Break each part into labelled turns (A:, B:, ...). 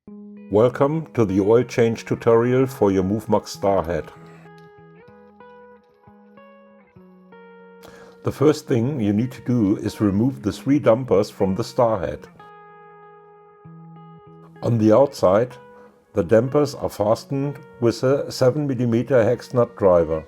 A: Welcome to the oil change tutorial for your MovMax starhead. The first thing you need to do is remove the 3 dampers from the starhead. On the outside, the dampers are fastened with a 7mm hex nut driver.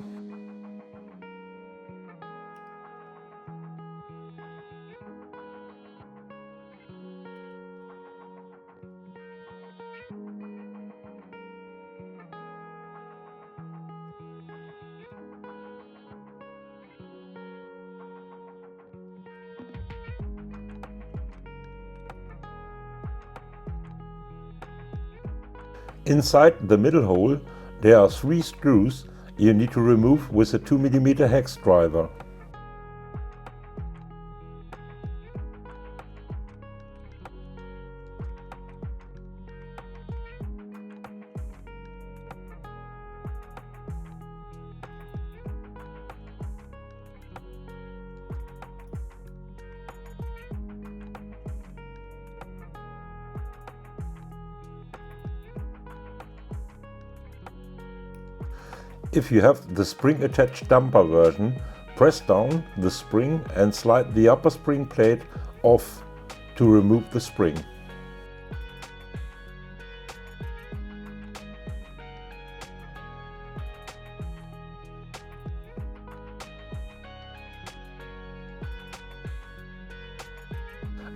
A: Inside the middle hole there are 3 screws you need to remove with a 2mm hex driver. If you have the spring attached damper version, press down the spring and slide the upper spring plate off to remove the spring.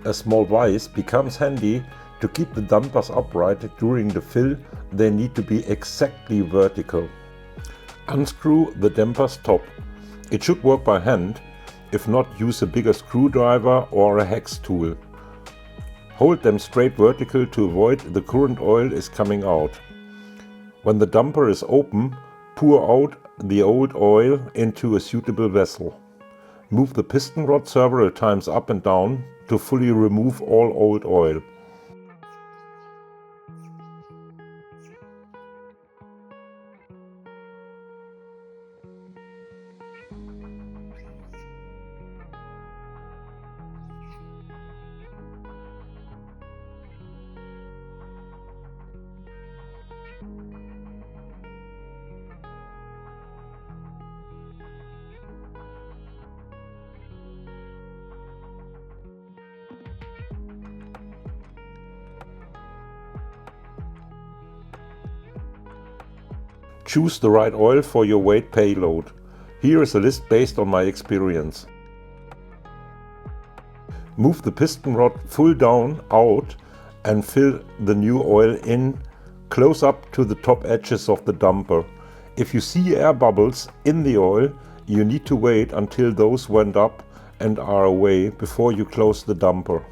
A: A small vise becomes handy to keep the dampers upright during the fill. They need to be exactly vertical. Unscrew the damper's top. It should work by hand, if not use a bigger screwdriver or a hex tool. Hold them straight vertical to avoid the current oil is coming out. When the damper is open, pour out the old oil into a suitable vessel. Move the piston rod several times up and down to fully remove all old oil. Choose the right oil for your weight payload. Here is a list based on my experience. Move the piston rod full down out and fill the new oil in close up to the top edges of the damper. If you see air bubbles in the oil, you need to wait until those went up and are away before you close the damper.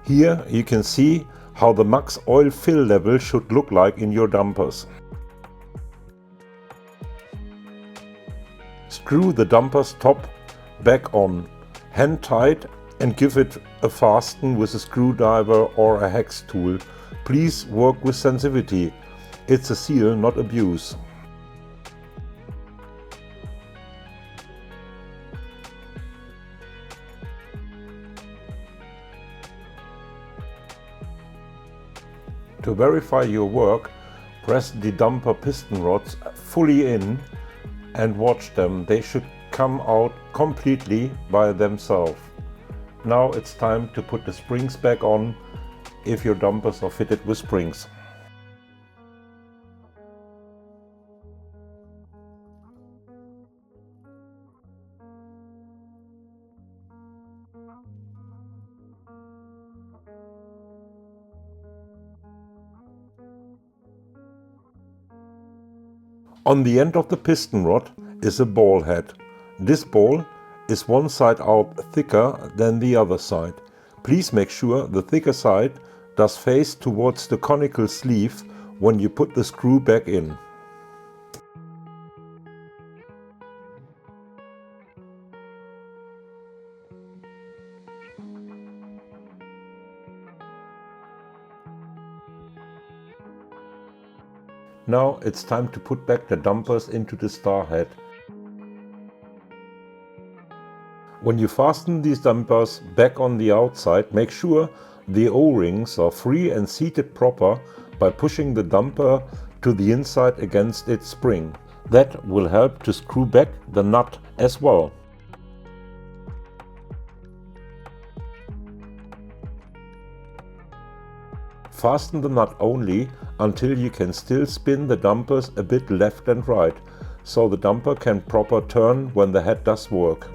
A: Here you can see how the max oil fill level should look like in your dampers. Screw the damper's top back on, hand tight, and give it a fasten with a screwdriver or a hex tool. Please work with sensitivity. It's a seal, not abuse. To verify your work, press the damper piston rods fully in and watch them. They should come out completely by themselves. Now it's time to put the springs back on if your dampers are fitted with springs. On the end of the piston rod is a ball head. This ball is one side out thicker than the other side. Please make sure the thicker side does face towards the conical sleeve when you put the screw back in. Now it's time to put back the dampers into the starhead. When you fasten these dampers back on the outside, make sure the O-rings are free and seated proper by pushing the dumper to the inside against its spring. That will help to screw back the nut as well. Fasten the nut only until you can still spin the dumpers a bit left and right, so the dumper can proper turn when the head does work.